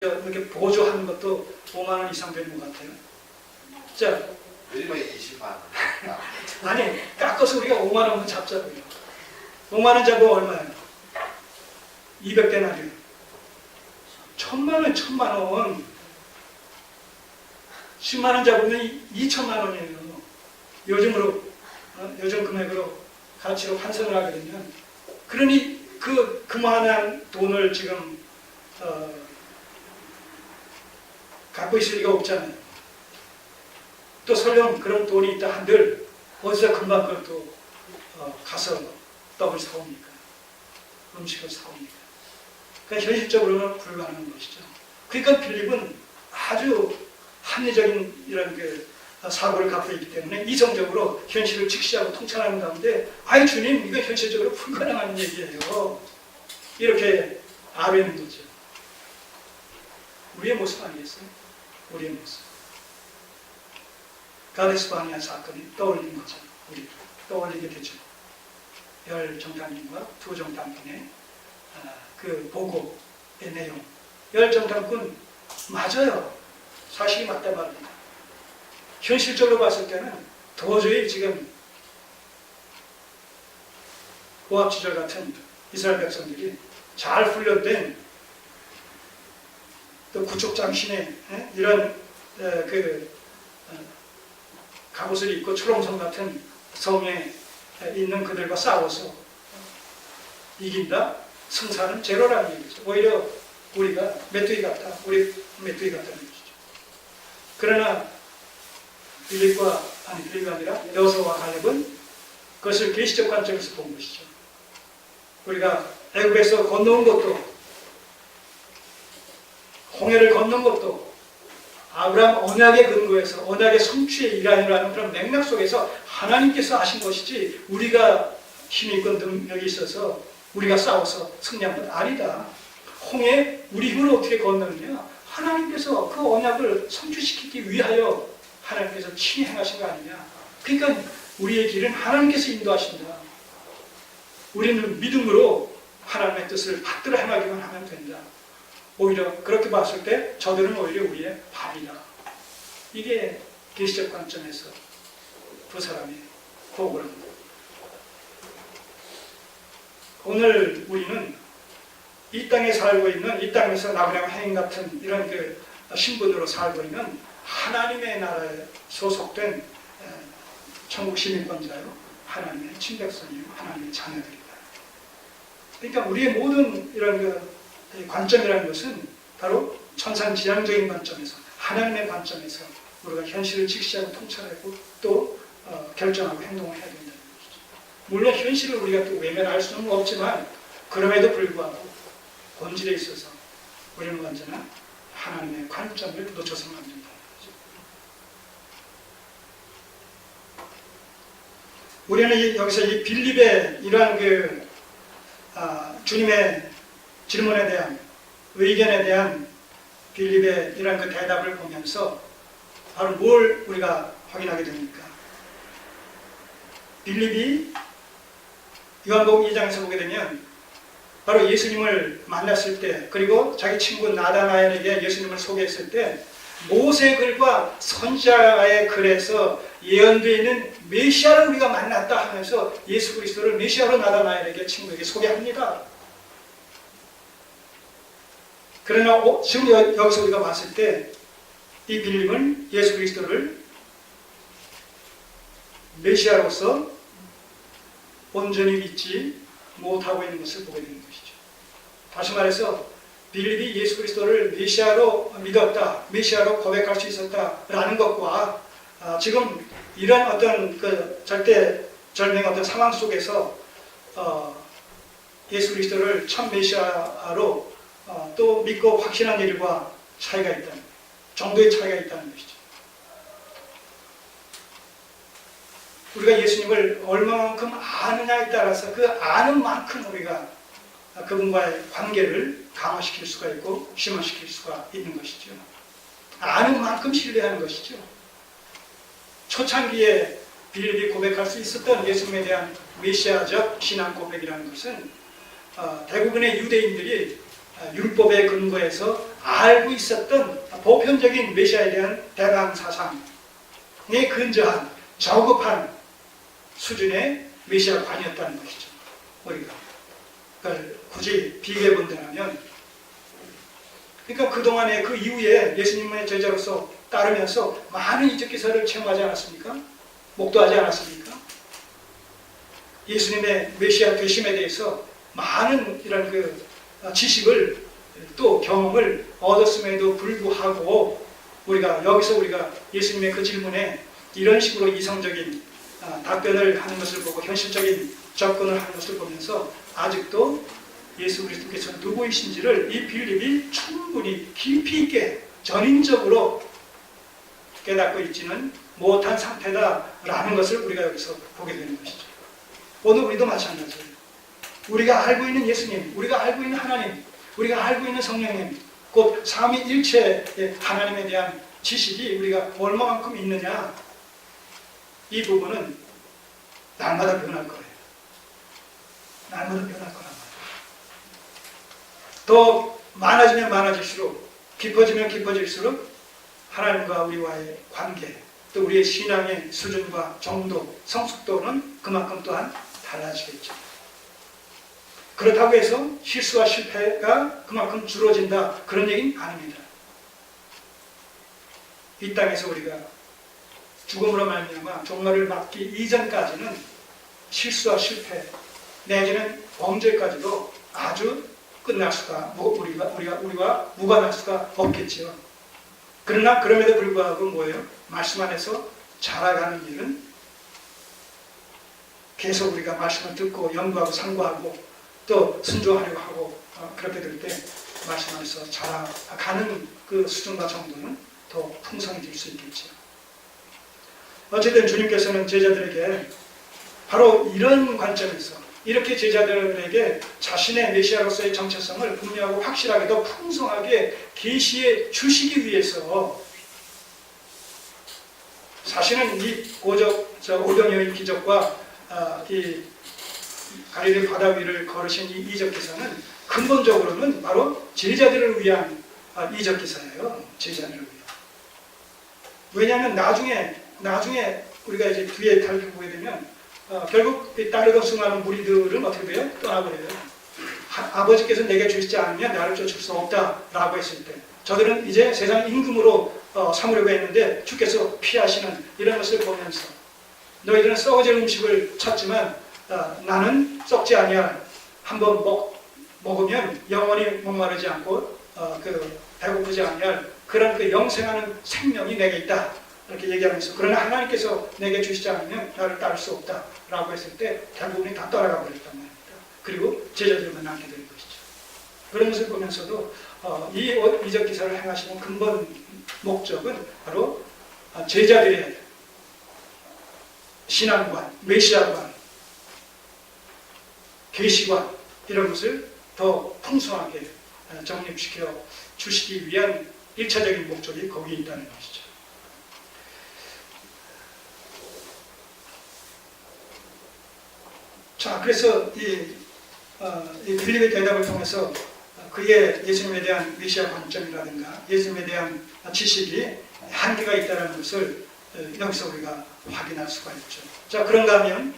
이렇게 보조하는 것도 5만 원 이상 되는 것 같아요. 자, 왜 20만 원? 아니 깎아서 우리가 5만 원만 잡자고요. 5만 원 잡으면 얼마예요? 200데나리요. 1000만 원, 1000만 원. 10만 원 잡으면 2천만 원이에요. 요즘으로 요즘 금액으로 가치로 환산을 하게 되면, 그러니 그만한 돈을 지금 갖고 있을 리가 없잖아요. 또 설령 그런 돈이 있다 한들 어디서 금방 그걸 또 가서 떡을 사옵니까? 음식을 사옵니까? 그러니까 현실적으로는 불가능한 것이죠. 그러니까 빌립은 아주 합리적인 이런 사고를 갖고 있기 때문에 이성적으로 현실을 직시하고 통찰하는 가운데, 아이 주님, 이거 현실적으로 불가능한 얘기예요. 이렇게 아뢰는 거죠. 우리의 모습 아니겠어요? 우리의 모습. 가데스 바네아 사건이 떠올리는 거죠. 우리 떠올리게 되죠. 열 정탐꾼과 두 정탐꾼의 그 보고의 내용. 열 정탐꾼 맞아요. 사실이 맞다 말입니다. 현실적으로 봤을 때는 도저히 지금 고압지절 같은 이스라엘 백성들이 잘 훈련된 또 구축장신의 이런 갑옷을 입고 초롱성 같은 성에 있는 그들과 싸워서 이긴다? 승산은 제로라는 얘기죠. 오히려 우리가 메뚜기 같다. 우리 메뚜기 같다는 얘기죠. 그러나 빌립이 아니라 여호수아와 갈렙은 그것을 계시적 관점에서 본 것이죠. 우리가 애굽에서 건너온 것도, 홍해를 건넌 것도 아브라함 언약의 근거에서, 언약의 성취의 일환이라는 그런 맥락 속에서 하나님께서 하신 것이지, 우리가 힘이 있고 능력이 있어서 우리가 싸워서 승리한 것 아니다. 홍해 우리 힘으로 어떻게 건너느냐? 하나님께서 그 언약을 성취시키기 위하여 하나님께서 친히 행하신 거 아니냐. 그러니까 우리의 길은 하나님께서 인도하신다. 우리는 믿음으로 하나님의 뜻을 받들어 행하기만 하면 된다. 오히려 그렇게 봤을 때 저들은 오히려 우리의 밥이다. 이게 계시적 관점에서 두 사람이 보고를 합니다. 오늘 우리는 이 땅에 살고 있는, 이 땅에서 나그네와 해인 같은 이런 신분으로 살고 있는 하나님의 나라에 소속된 천국 시민권자요, 하나님의 친백성이요, 하나님의 자녀들이다. 그러니까 우리의 모든 이런 관점이라는 것은 바로 천상지향적인 관점에서, 하나님의 관점에서 우리가 현실을 직시하고 통찰하고 또 결정하고 행동을 해야 된다는 것이죠. 물론 현실을 우리가 또 외면할 수는 없지만, 그럼에도 불구하고 본질에 있어서 우리는 언제나 하나님의 관점을 놓쳐서는 안 된다는 거죠. 우리는 여기서 이 빌립의 이러한 주님의 질문에 대한, 의견에 대한 빌립의 이러한 대답을 보면서 바로 뭘 우리가 확인하게 됩니까? 빌립이 요한복음 2장에서 보게 되면 바로 예수님을 만났을 때, 그리고 자기 친구 나다나엘에게 예수님을 소개했을 때, 모세 글과 선지자의 글에서 예언되어 있는 메시아를 우리가 만났다 하면서 예수 그리스도를 메시아로 나다나엘에게, 친구에게 소개합니다. 그러나 지금 여기서 우리가 봤을 때 이 빌립은 예수 그리스도를 메시아로서 온전히 믿지 못하고 있는 것을 보게 되는 것이죠. 다시 말해서 빌립이 예수 그리스도를 메시아로 믿었다, 메시아로 고백할 수 있었다라는 것과 지금 이런 어떤 절대절명의 어떤 상황 속에서 예수 그리스도를 참 메시아로 또 믿고 확신한 일과 차이가 있다는, 정도의 차이가 있다는 것이죠. 우리가 예수님을 얼마만큼 아느냐에 따라서 그 아는 만큼 우리가 그분과의 관계를 강화시킬 수가 있고 심화시킬 수가 있는 것이죠. 아는 만큼 신뢰하는 것이죠. 초창기에 빌립이 고백할 수 있었던 예수님에 대한 메시아적 신앙 고백이라는 것은 대부분의 유대인들이 율법에 근거해서 알고 있었던 보편적인 메시아에 대한 대강 사상에 근저한 저급한 수준의 메시아관이었다는 것이죠. 우리가 그걸 굳이 비교해 본다면, 그러니까 그동안에 그 이후에 예수님의 제자로서 따르면서 많은 이적 기사를 체험하지 않았습니까? 목도하지 않았습니까? 예수님의 메시아 되심에 대해서 많은 이런 그 지식을 또 경험을 얻었음에도 불구하고 여기서 우리가 예수님의 그 질문에 이런 식으로 이성적인 답변을 하는 것을 보고 현실적인 접근을 하는 것을 보면서 아직도 예수 그리스도께서 누구이신지를 이 빌립이 충분히 깊이 있게 전인적으로 깨닫고 있지는 못한 상태다라는 것을 우리가 여기서 보게 되는 것이죠. 오늘 우리도 마찬가지예요. 우리가 알고 있는 예수님, 우리가 알고 있는 하나님, 우리가 알고 있는 성령님, 곧 삼위일체의 하나님에 대한 지식이 우리가 얼마만큼 있느냐, 이 부분은 날마다 변할 거예요. 날마다 변할 거란 말이에요. 더 많아지면 많아질수록, 깊어지면 깊어질수록 하나님과 우리와의 관계, 또 우리의 신앙의 수준과 정도, 성숙도는 그만큼 또한 달라지겠죠. 그렇다고 해서 실수와 실패가 그만큼 줄어진다, 그런 얘기는 아닙니다. 이 땅에서 우리가 죽음으로 말미암아 종말을 맞기 이전까지는 실수와 실패 내지는 범죄까지도 아주 끝날 수가, 우리와 무관할 수가 없겠지요. 그러나 그럼에도 불구하고 뭐예요? 말씀 안에서 자라가는 일은 계속 우리가 말씀을 듣고 연구하고 상고하고 또 순종하려고 하고 그렇게 될 때 말씀 안에서 자라가는 그 수준과 정도는 더 풍성해질 수 있겠죠. 어쨌든 주님께서는 제자들에게 바로 이런 관점에서 이렇게 제자들에게 자신의 메시아로서의 정체성을 분명하고 확실하게 더 풍성하게 계시해 주시기 위해서 사실은 이 오병 여인 기적과 이 갈릴리 바다 위를 걸으신 이 이적 기사는 근본적으로는 바로 제자들을 위한 이적 기사예요. 제자들을 위한. 왜냐하면 나중에 우리가 이제 뒤에 살펴보게 되면 결국 따르던 수많은 무리들은 어떻게 돼요? 떠나버려요. 아버지께서 내게 주시지 않으면 나를 쫓을 수 없다라고 했을 때 저들은 이제 세상 임금으로 삼으려고 했는데 주께서 피하시는 이런 것을 보면서 너희들은 썩어질 음식을 찾지만 나는 썩지 아니할, 한번 먹으면 영원히 목마르지 않고 배고프지 아니할 그런 그 영생하는 생명이 내게 있다, 이렇게 얘기하면서, 그러나 하나님께서 내게 주시지 않으면 나를 따를 수 없다 라고 했을 때 대부분이 다 떠나가 버렸단 말입니다. 그리고 제자들만 남게 된 것이죠. 그런 것을 보면서도 이 이적 기사를 행하시는 근본 목적은 바로 제자들의 신앙관, 메시아관, 계시관 이런 것을 더 풍성하게 정립시켜 주시기 위한 1차적인 목적이 거기에 있다는 것이죠. 자, 그래서 이 빌립의 대답을 통해서 그의 예수님에 대한 메시아 관점이라든가 예수님에 대한 지식이 한계가 있다는 것을 여기서 우리가 확인할 수가 있죠. 자, 그런가 하면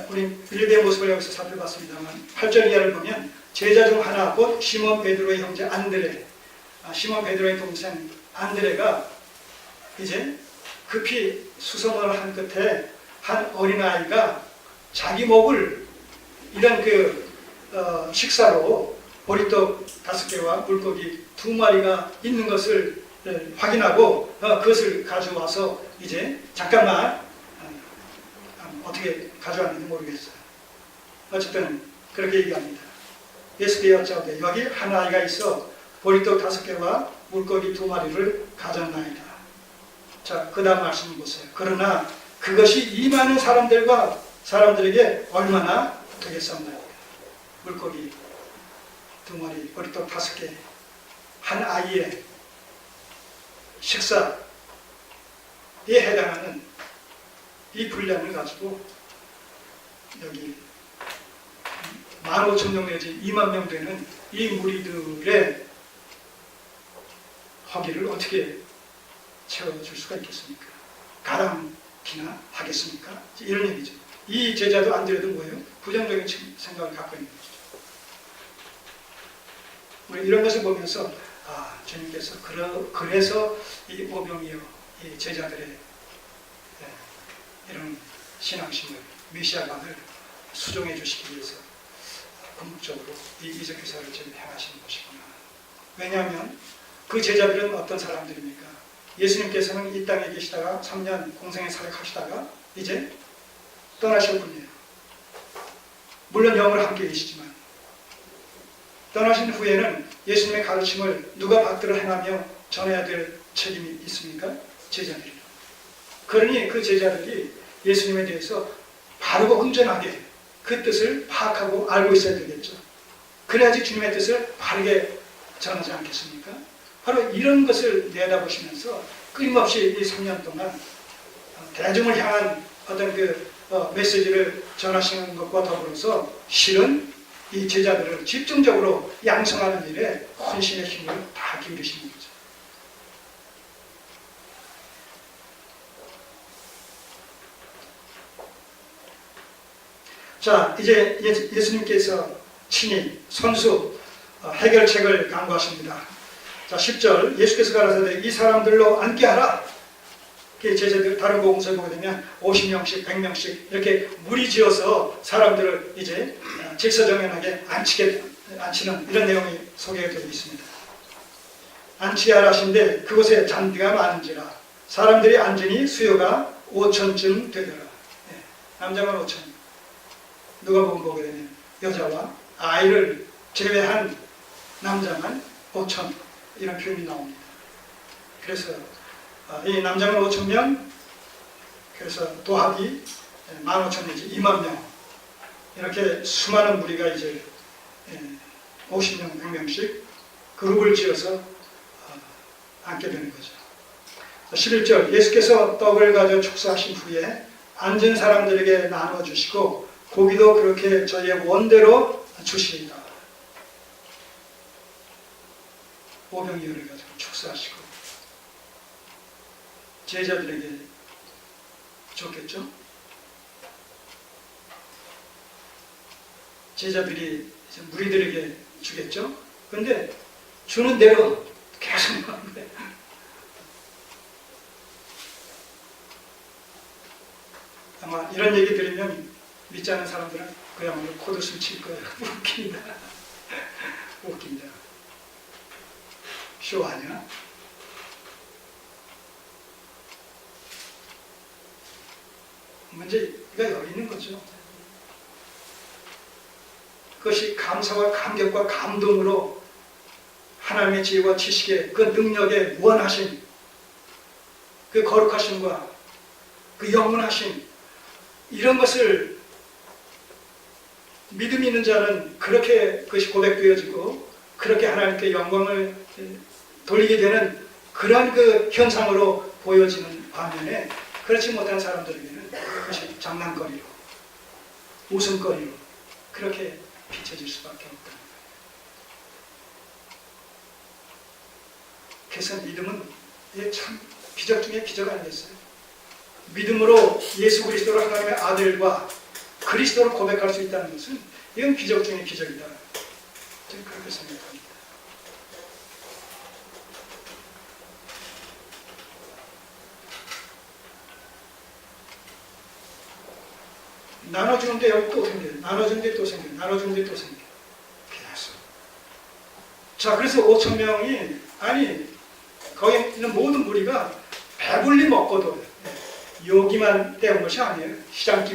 우리 빌립의 모습을 여기서 살펴봤습니다만 8절 이하를 보면 제자 중 하나 곧 시몬 베드로의 형제 안드레, 시몬 베드로의 동생 안드레가 이제 급히 수소문을 한 끝에 한 어린아이가 자기 목을 이런 식사로 보리떡 5개와 물고기 2마리가 있는 것을 확인하고 그것을 가져와서 이제 잠깐만 어떻게 가져왔는지 모르겠어요. 어쨌든 그렇게 얘기합니다. 예수께서 여짜오되 여기 한 아이가 있어 보리떡 5개와 물고기 2마리를 가졌나이다. 자, 그 다음 말씀을 보세요. 그러나 그것이 이 많은 사람들에게 얼마나 되겠습니까? 물고기 2마리, 보리떡 5개, 한 아이의 식사에 해당하는 이 분량을 가지고 여기 15,000명 내지 2만 명 되는 이 무리들의 허기를 어떻게 채워줄 수가 있겠습니까? 가랑키나 하겠습니까? 이런 얘기죠. 이 제자도 안 드려도 뭐예요? 부정적인 생각을 갖고 있는 것이죠. 우리 이런 것을 보면서 주님께서 그래서 이 오병이어 이 제자들의 이런 신앙심을 메시아감을 수종해 주시기 위해서 궁극적으로 이 이적 기사를 지금 행하시는 것이구나. 왜냐하면 그 제자들은 어떤 사람들입니까? 예수님께서는 이 땅에 계시다가 3년 공생의 사역하시다가 이제 떠나실 분이에요. 물론 영을 함께 계시지만 떠나신 후에는 예수님의 가르침을 누가 받들어 행하며 전해야 될 책임이 있습니까? 제자들이. 그러니 그 제자들이 예수님에 대해서 바르고 온전하게 그 뜻을 파악하고 알고 있어야 되겠죠. 그래야지 주님의 뜻을 바르게 전하지 않겠습니까? 바로 이런 것을 내다보시면서 끊임없이 이 3년 동안 대중을 향한 어떤 그 메시지를 전하시는 것과 더불어서 실은 이 제자들을 집중적으로 양성하는 일에 혼신의 힘을 다 기울이시는 거죠. 자, 이제 예수님께서 친히 선수 해결책을 강구하십니다. 자, 10절 예수께서 가라사대 이 사람들로 앉게 하라. 제자들 다른 복음서에 보게 되면 50명씩 100명씩 이렇게 무리지어서 사람들을 이제 질서정연하게 앉히는 이런 내용이 소개가 되어 있습니다. 앉히게 하라 하신데 그곳에 잔디가 많은지라 사람들이 앉으니 수요가 5천쯤 되더라. 남자만 5천, 누가복음 보게 되면 여자와 아이를 제외한 남자만 5천 이런 표현이 나옵니다. 그래서 이 남자만 5천명, 그래서 도합이 15,000 내지 20,000명 이렇게 수많은 무리가 이제 50명, 100명씩 그룹을 지어서 앉게 되는 거죠. 11절 예수께서 떡을 가져 축사하신 후에 앉은 사람들에게 나눠주시고 고기도 그렇게 저희의 원대로 주시리다. 오병이어를 가지고 축사하시고 제자들에게 줬겠죠? 제자들이 이제 무리들에게 주겠죠? 근데 주는 대로 계속 하는 거예요. 아마 이런 얘기 들으면 믿지 않는 사람들은 그야말로 코드술 칠 거예요. 웃긴다. 웃긴다. 쇼 아니야? 문제가 여기 있는 거죠. 그것이 감사와 감격과 감동으로 하나님의 지혜와 지식의 그 능력의 무한하신 그 거룩하심과 그 영원하심 이런 것을 믿음이 있는 자는 그렇게 그것이 고백되어지고 그렇게 하나님께 영광을 돌리게 되는 그러한 그 현상으로 보여지는 반면에 그렇지 못한 사람들에게는 그것이 장난거리로 웃음거리로 그렇게 비춰질 수밖에 없다는 거예요. 그래서 믿음은 참 기적 중에 기적 아니겠어요? 믿음으로 예수 그리스도를 하나님의 아들과 그리스도를 고백할 수 있다는 것은 이건 기적 중에 기적이다. 저는 그렇게 생각합니다. 나눠주는데 여기 또 생겨요. 나눠주는데 또 생겨요. 나눠주는데 또 생겨요. 계속. 자, 그래서 5,000명이 아니 거기 있는 모든 무리가 배불리 먹고도 여기만 때운 것이 아니에요. 시장기만